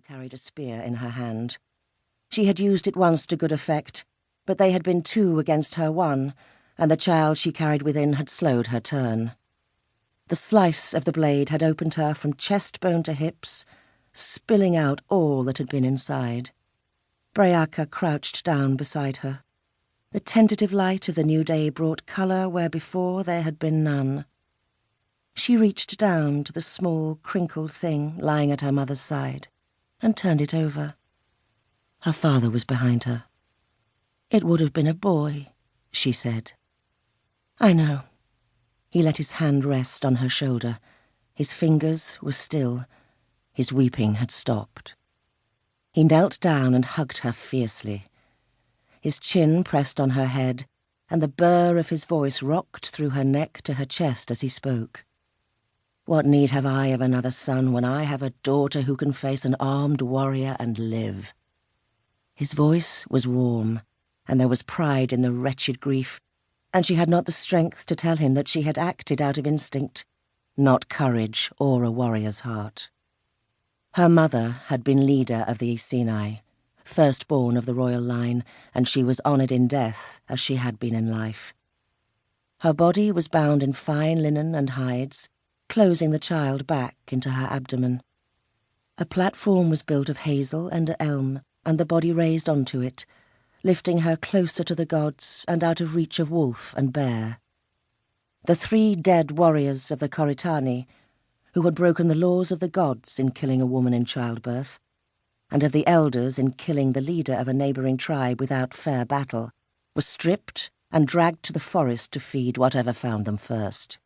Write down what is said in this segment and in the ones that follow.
too carried a spear in her hand. She had used it once to good effect, but they had been 2 against her 1, and the child she carried within had slowed her turn. The slice of the blade had opened her from chest bone to hips, spilling out all that had been inside. Breaca crouched down beside her. The tentative light of the new day brought colour where before there had been none. She reached down to the small, crinkled thing lying at her mother's side and turned it over. Her father was behind her. "It would have been a boy," she said. "I know." He let his hand rest on her shoulder. His fingers were still. His weeping had stopped. He knelt down and hugged her fiercely. His chin pressed on her head, and the burr of his voice rocked through her neck to her chest as he spoke. "What need have I of another son when I have a daughter who can face an armed warrior and live?" His voice was warm, and there was pride in the wretched grief, and she had not the strength to tell him that she had acted out of instinct, not courage or a warrior's heart. Her mother had been leader of the Eceni, firstborn of the royal line, and she was honoured in death as she had been in life. Her body was bound in fine linen and hides, closing the child back into her abdomen. A platform was built of hazel and elm, and the body raised onto it, lifting her closer to the gods and out of reach of wolf and bear. The 3 dead warriors of the Coritani, who had broken the laws of the gods in killing a woman in childbirth, and of the elders in killing the leader of a neighbouring tribe without fair battle, were stripped and dragged to the forest to feed whatever found them first.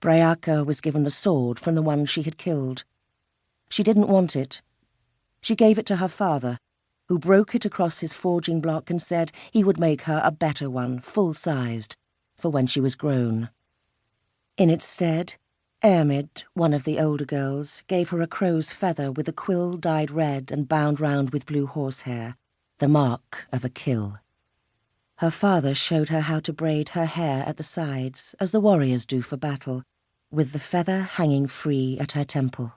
Breaca was given the sword from the one she had killed. She didn't want it. She gave it to her father, who broke it across his forging block and said he would make her a better one, full-sized, for when she was grown. In its stead, Ermid, one of the older girls, gave her a crow's feather with a quill dyed red and bound round with blue horsehair, the mark of a kill. Her father showed her how to braid her hair at the sides, as the warriors do for battle, with the feather hanging free at her temple.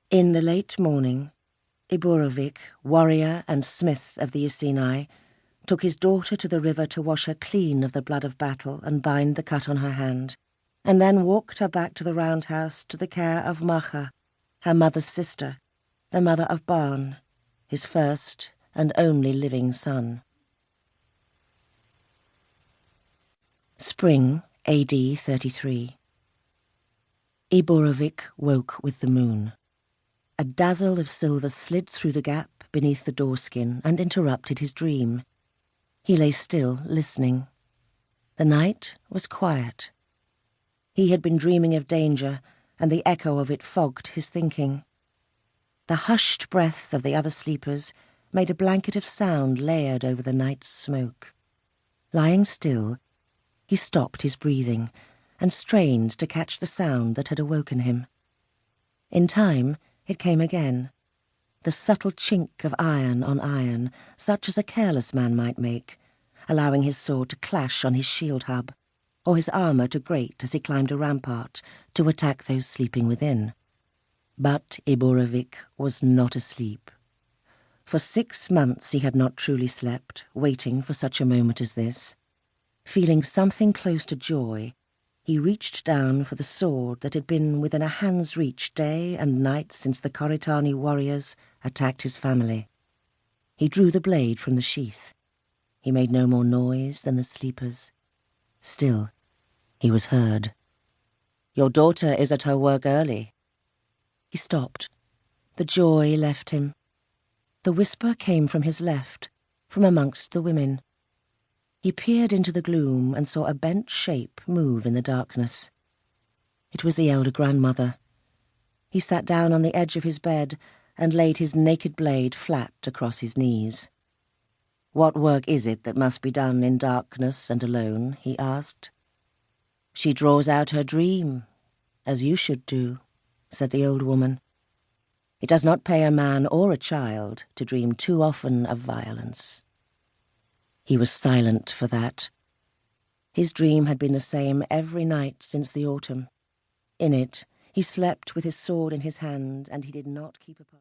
In the late morning, Iborovic, warrior and smith of the Eceni, took his daughter to the river to wash her clean of the blood of battle and bind the cut on her hand, and then walked her back to the roundhouse to the care of Macha, her mother's sister, the mother of Barn, his first and only living son. Spring, AD 33. Iborovic woke with the moon. A dazzle of silver slid through the gap beneath the doorskin and interrupted his dream. He lay still, listening. The night was quiet. He had been dreaming of danger, and the echo of it fogged his thinking. The hushed breath of the other sleepers made a blanket of sound layered over the night's smoke. Lying still, he stopped his breathing and strained to catch the sound that had awoken him. In time, it came again, the subtle chink of iron on iron, such as a careless man might make, allowing his sword to clash on his shield hub, or his armour to grate as he climbed a rampart to attack those sleeping within. But Iborovic was not asleep. For 6 months he had not truly slept, waiting for such a moment as this. Feeling something close to joy, he reached down for the sword that had been within a hand's reach day and night since the Coritani warriors attacked his family. He drew the blade from the sheath. He made no more noise than the sleepers. Still, he was heard. "Your daughter is at her work early." He stopped. The joy left him. The whisper came from his left, from amongst the women. He peered into the gloom and saw a bent shape move in the darkness. It was the elder grandmother. He sat down on the edge of his bed and laid his naked blade flat across his knees. "What work is it that must be done in darkness and alone?" he asked. "She draws out her dream, as you should do," said the old woman. "It does not pay a man or a child to dream too often of violence." He was silent for that. His dream had been the same every night since the autumn. In it, he slept with his sword in his hand, and he did not keep apart.